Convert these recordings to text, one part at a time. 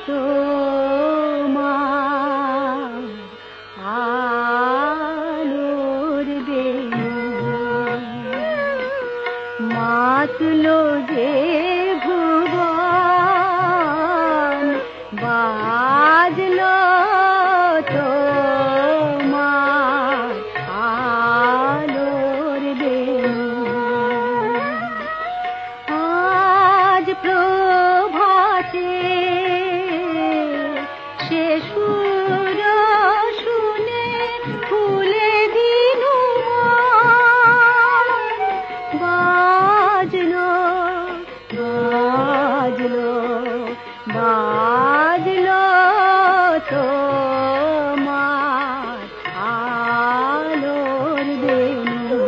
তোমার আলোর বেনু মাতলো যে ভুবন বাজলো তোমার আলোর বেনু আজ প্রভাতে সে সুর শুনে ফুলে দিনু বাজলো বাজলো বাজলো তোমার আলোর বেনু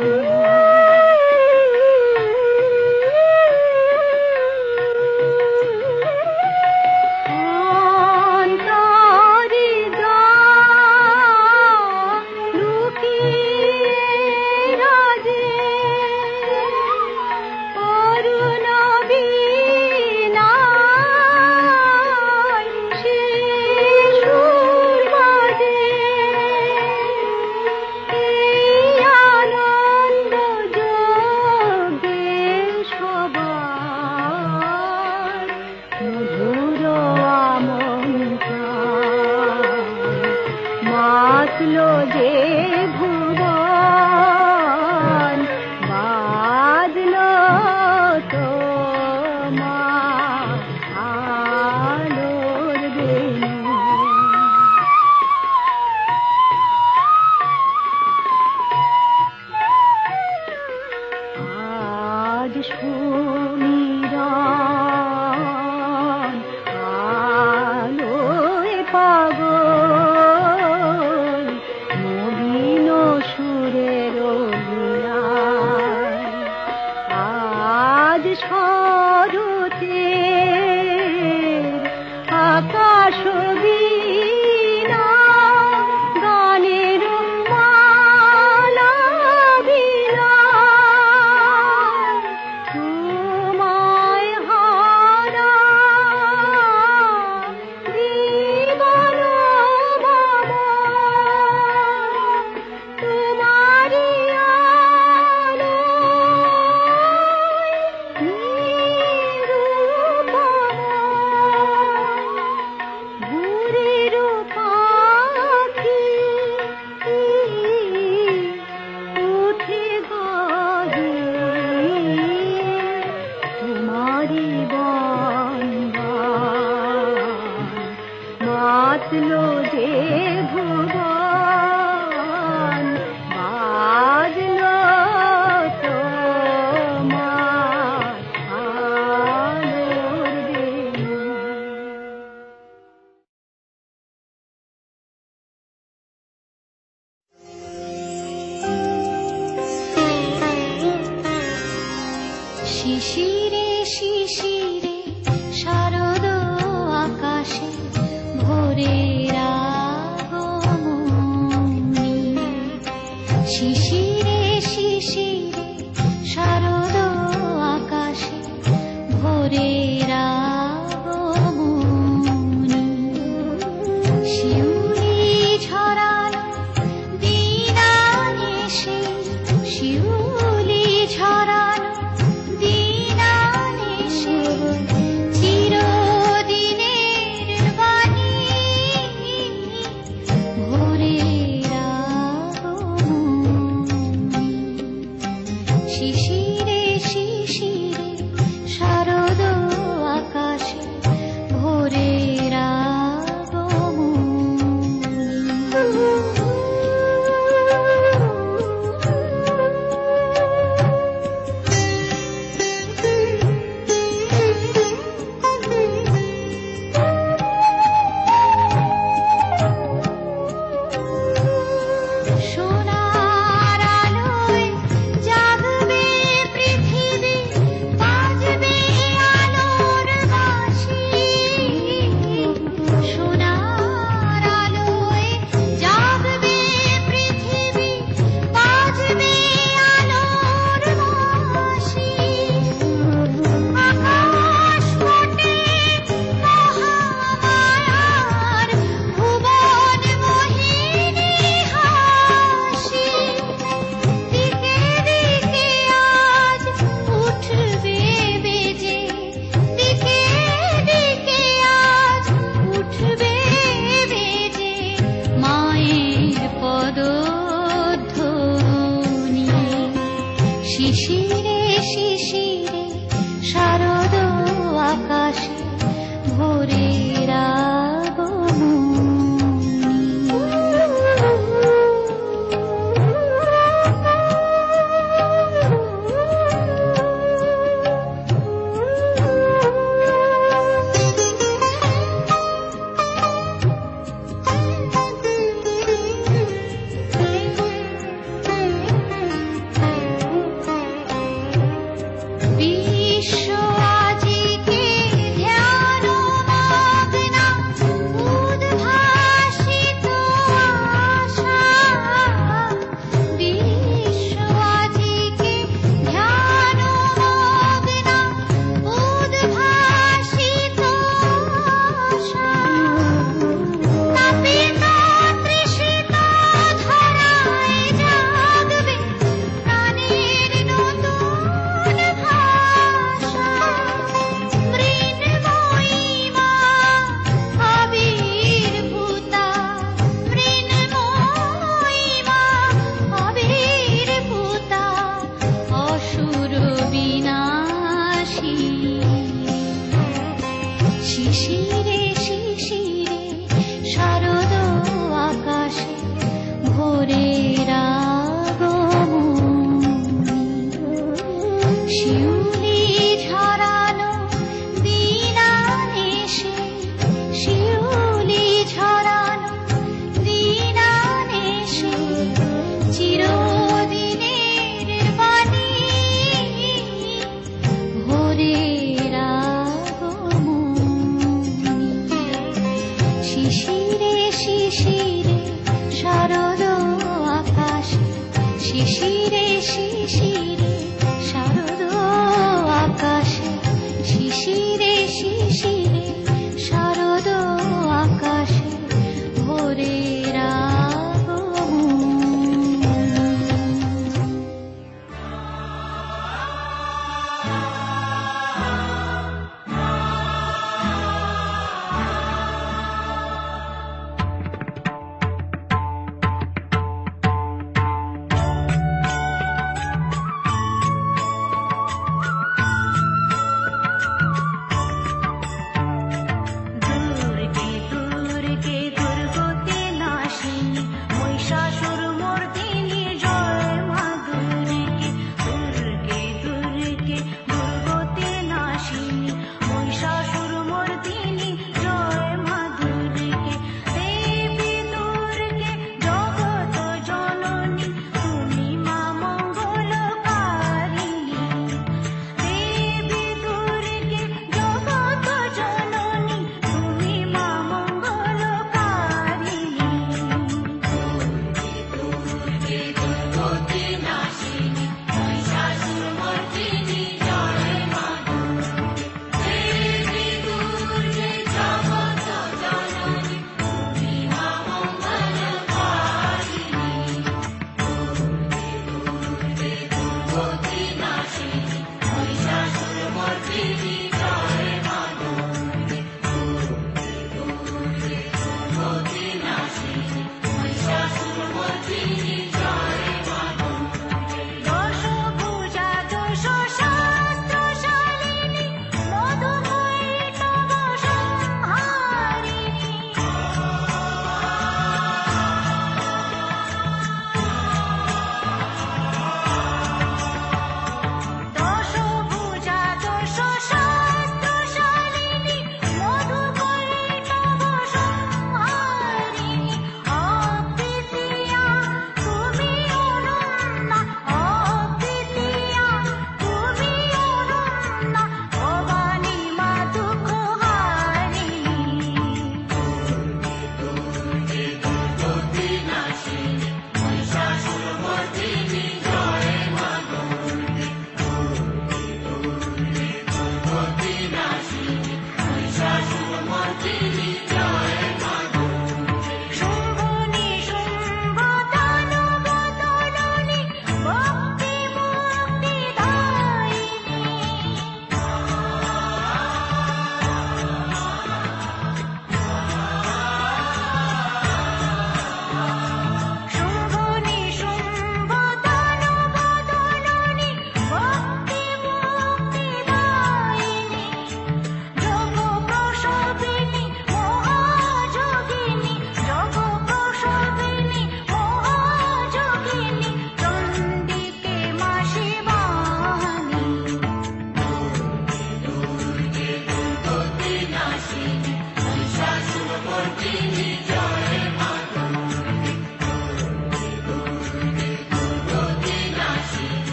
মাতলো যে ভুবন বাজলো তোমার আলোর বেনু আজ সুমিরন আলোয় পাগল নবীন সুরের লীলায় আজ শরতের আকাশ বীণা গানের মালা বিলায় তোমায় হারা জীবন তোমারি আলোয় নিরূপম ভোরের পাখি উঠে গাহে তোমারি বন্দন মাতলো যে ভুবন বাজলো তোমার আলোর বেনু শিশিরে শিশিরে শারদ আকাশে ভোরের আগমনী শিশিরে শিশিরে শারদ আকাশে ভোরের আগমনী শিউলি ঝরানো দিনানেশে শিউলি ঝরানো দিনানেশে চিরদিনের বাণী ভোরের আগমনী শিশিরে শিশিরে শারদ আকাশে ভোরের আগমনী আকাশে ভোরের আগমনী। বিশ্ব আজিকে ধ্যান মগ্না উদ্ভাসিত আশা। বিশ্ব আজিকে ধ্যান মগ্না উদ্ভাসিত আশা। তাপিত তৃষিত ধরায় জাগবে প্রাণের নতুন ভাষা। মৃন্ময়ী মা আবির্ভূতা, মৃন্ময়ী মা আবির্ভূতা, অসুর বিনাশী। শিশিরে শিশিরে শারদ আকাশে ভোরের আগমনী। শিউলি ঝরানো দিনানেশে, শিউলি ঝরানো দিনানেশে, চিরদিনের বাণী ভোরের আগমনী। শিশিরে শিশিরে শারদ আকাশে, শিশিরে শিশিরে শারদ আকাশে, শিশিরে শিশিরে শারদ আকাশে ভোরের আগমনী।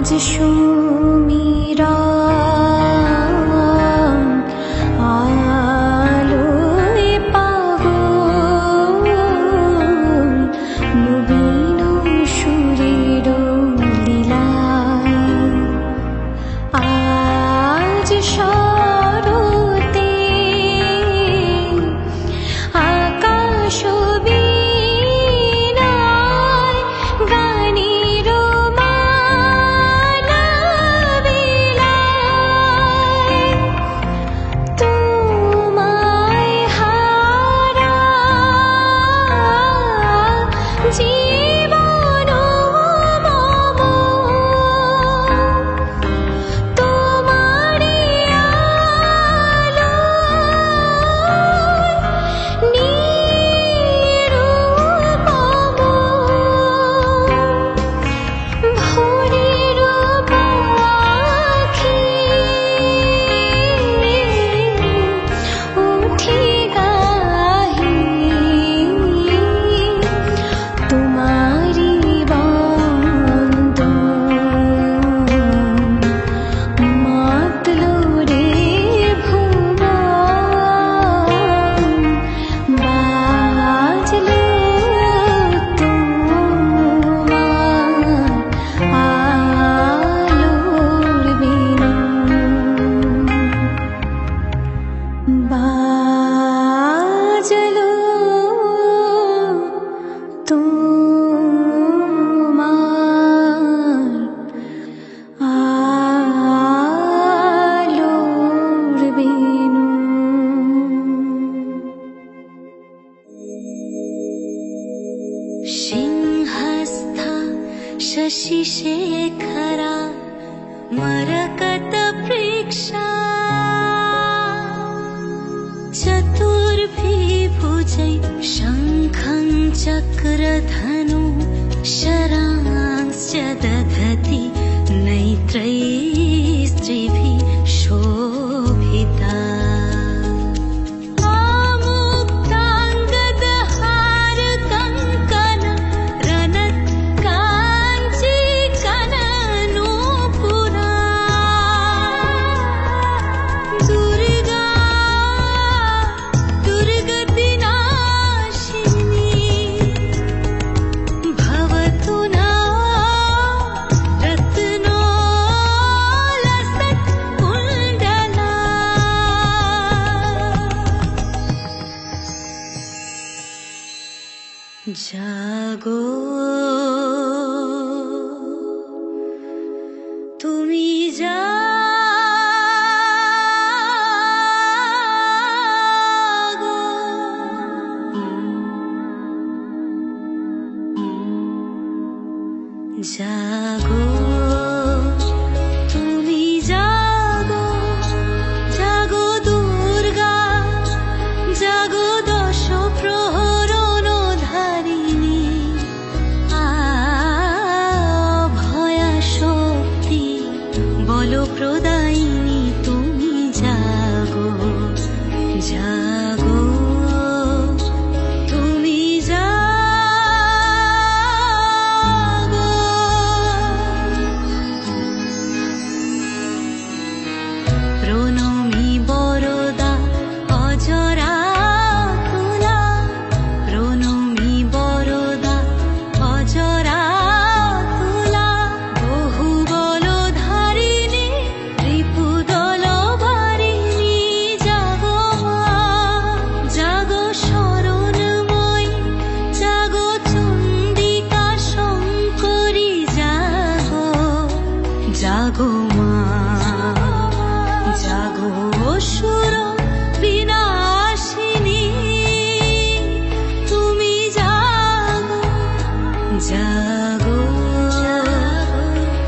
আজ সুমিরা আলোয় পাগল নবীন সুরের লীলায় আজ শরতে আকাশ বীণায় গানের মালা বিলায় তোমায় হারা জীবন মম তোমারি আলোয় নিরুপম ভোরের পাখি উঠি গাহি তোমারি বন্দন মাতলো রে ভুবন বাজলো তোমার আলোর বিনু বাজলো তোমার আলোর বিনু सिंहस्थ शशिशेखरा मरकतप्रेक्षा चतुर्भिभुजै शङ्खं चक्रधनु शरांश्च दधति नैत्रैः स्त्रिभिः शोभिता मुक्ताङ्गदहार कङ्कण रनत्काञ्ची कननूपुरा दुर्गा दुर्गतिनाशिनी भवतु नः रत्नोलसत्कुण्डला जागो তুমি জাগো জাগো তুমি জাগো জাগো দুর্গা জাগো দশ প্রহরণ ধারিণী ভয়া শক্তি বল প্রদায়িনী তুমি জাগো জাগো তুমি জাগো প্রণমী বরদা অজরা তুলা প্রণমী বরদা অজরা তুলা বহু বল ধারিণী রিপুদল ভারিণী জাগো মা জাগো শরণময়ী জাগো চণ্ডিকা শঙ্করী জাগো জাগো মা জাগো অসুর বিনাশিনী তুমি জাগো জাগো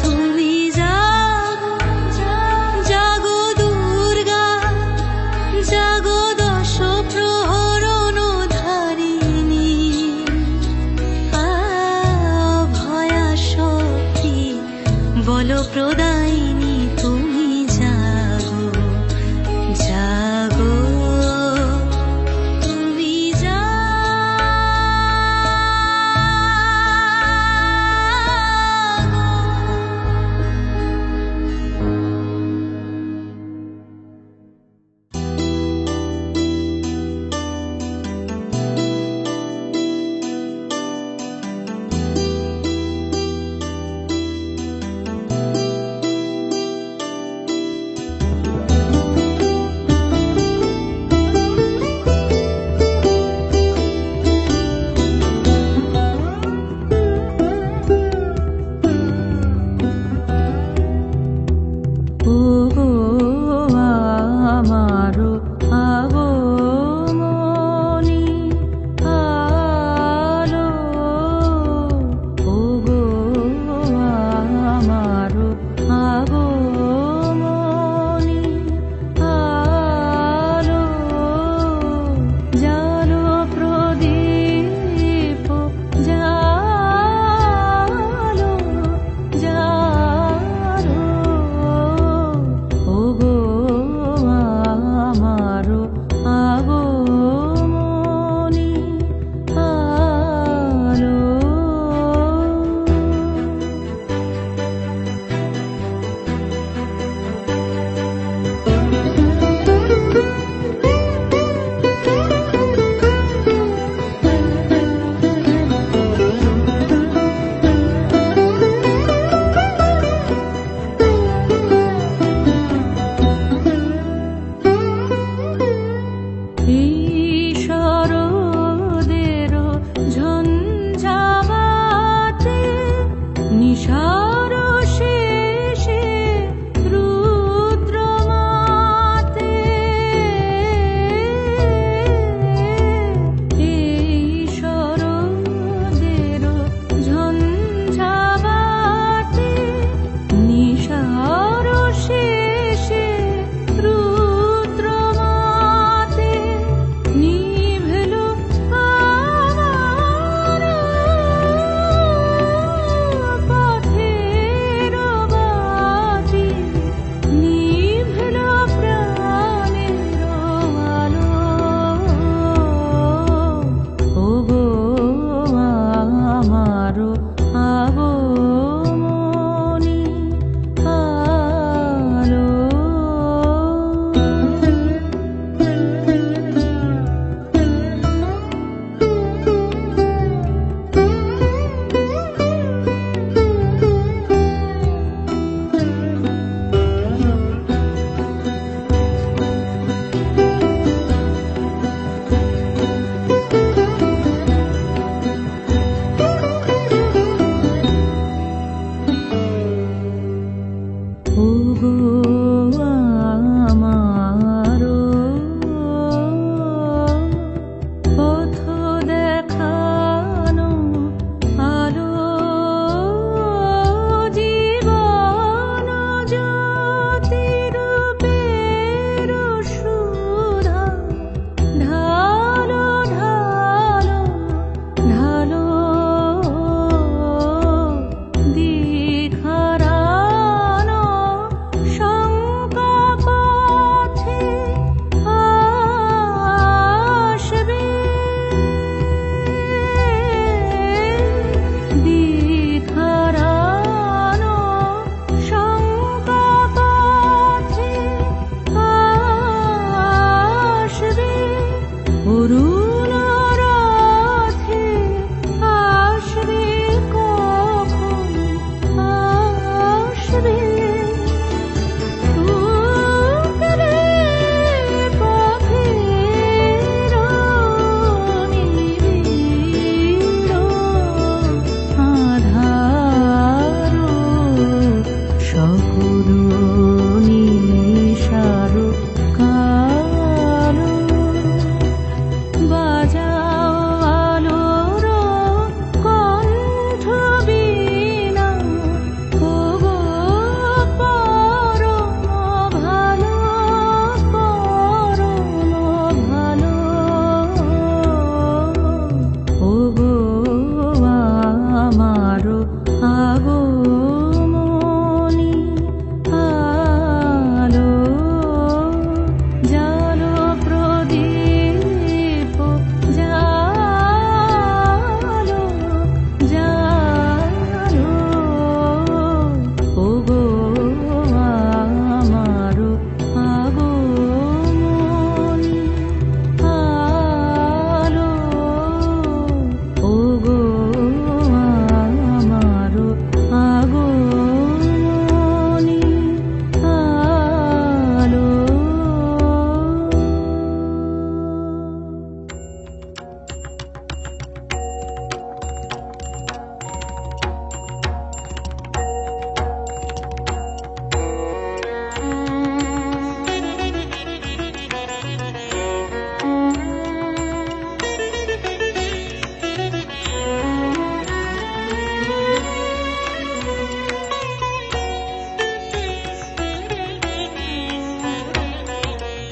তুমি জাগো জাগো দুর্গা জাগো দশ প্রহরণ ধারিণী ভয়া শক্তি বল প্রদায়িনী তুমি জাগো জাগো তুমি জাগো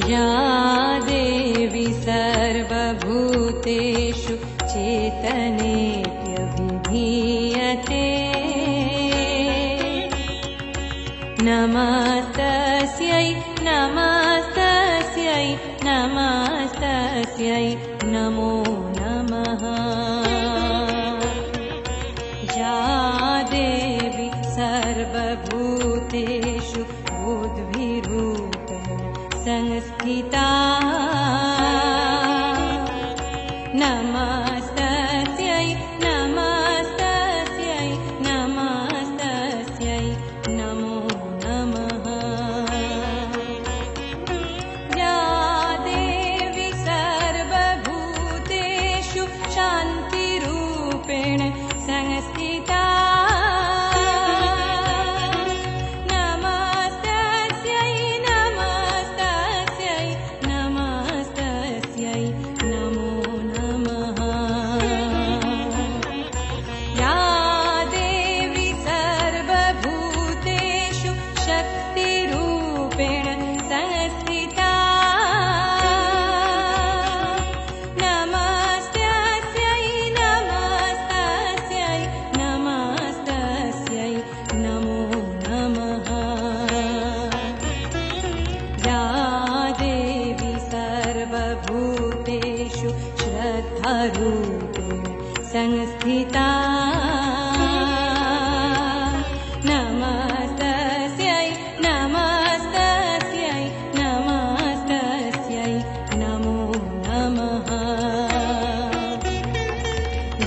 या देवी सर्वभूतेषु चेतनेऽप्यभिधीयते नमस्तस्यै नमस्तस्यै नमस्तस्यै नमो नमः। या देवी सर्वभूतेषु बुद्धिरूपेण संस्थिता नमस्तस्यै नमस्तस्यै नमस्तस्यै नमो नमः। या देवी सर्वभूतेषु शान्तिरूपेण संस्थिता भूतेषु श्रद्धारूपेण संस्थिता नमस्तस्यै नमस्तस्यै नमस्तस्यै नमो नमः।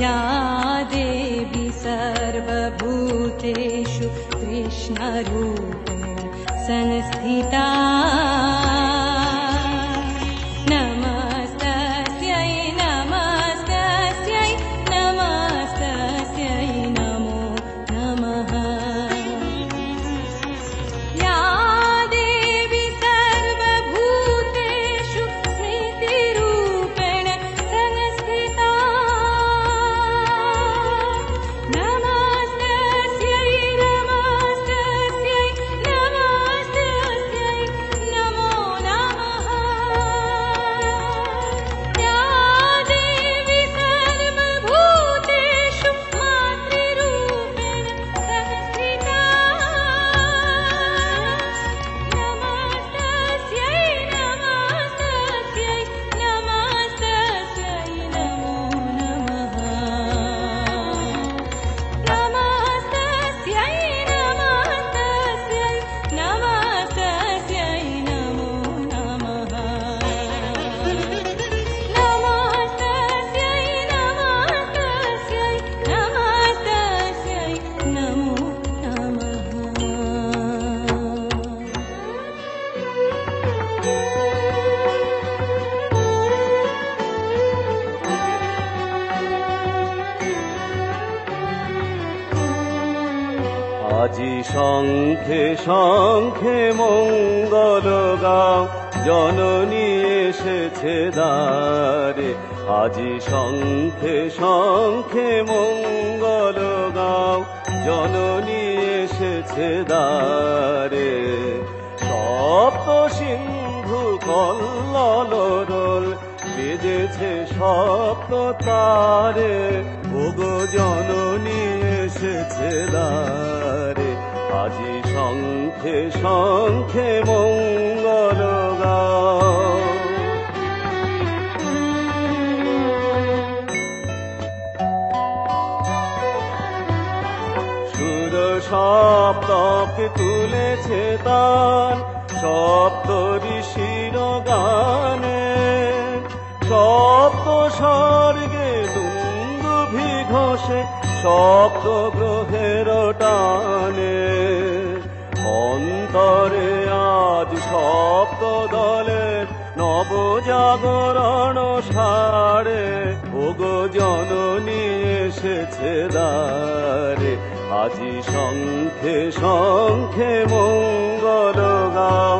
या देवी सर्वभूतेषु कृष्णरूपेण संस्थिता नमो শঙ্খে শঙ্খে মঙ্গল গাও, জননী এসেছে দ্বারে। আজি শঙ্খে শঙ্খে মঙ্গল গাও, জননী এসেছে দ্বারে। সপ্ত সিন্ধু কল্লোল বেজেছে সপ্ত তারে, ওগো জননী এসেছে দ্বারে। আজি শঙ্খে শঙ্খে মঙ্গল গাও। সুর সপ্তকে তুলেছে তান, সপ্ত ঋষির গানে। সপ্ত স্বর্গে দুন্দুভি ঘোষে, সপ্ত গ্রহের টানে। অন্তরে আজ সপ্ত দলের নবজাগরণ সারে, ওগো জননী এসেছে দ্বারে। আজি শঙ্খে শঙ্খে মঙ্গল গাও,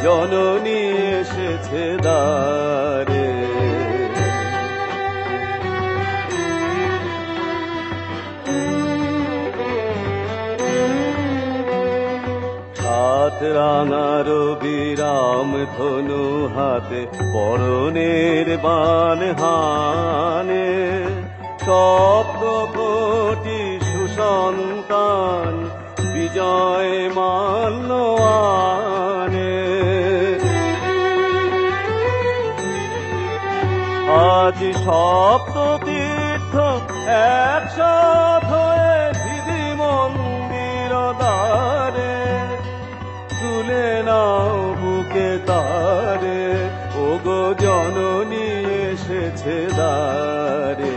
জননী এসেছে দ্বারে। সাত রাঙার বিরাম ধনু হাতে, পরনের বান হানে। সপ্ত কোটি সুসন্তান বিজয় মাল্য আনে। আজ সপ্ত তীর্থ একসাথ হয়ে দিদি মন্দির দ্বারে। তুলে নাও বুকে তারে, ওগো জননী এসেছে দ্বারে।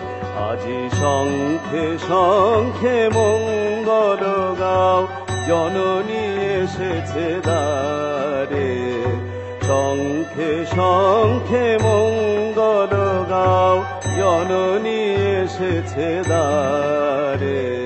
আজি শঙ্খে শঙ্খে মঙ্গল গাও, জননী এসেছে দ্বারে। শঙ্খে শঙ্খে মঙ্গল গাও, জননী এসেছে দ্বারে।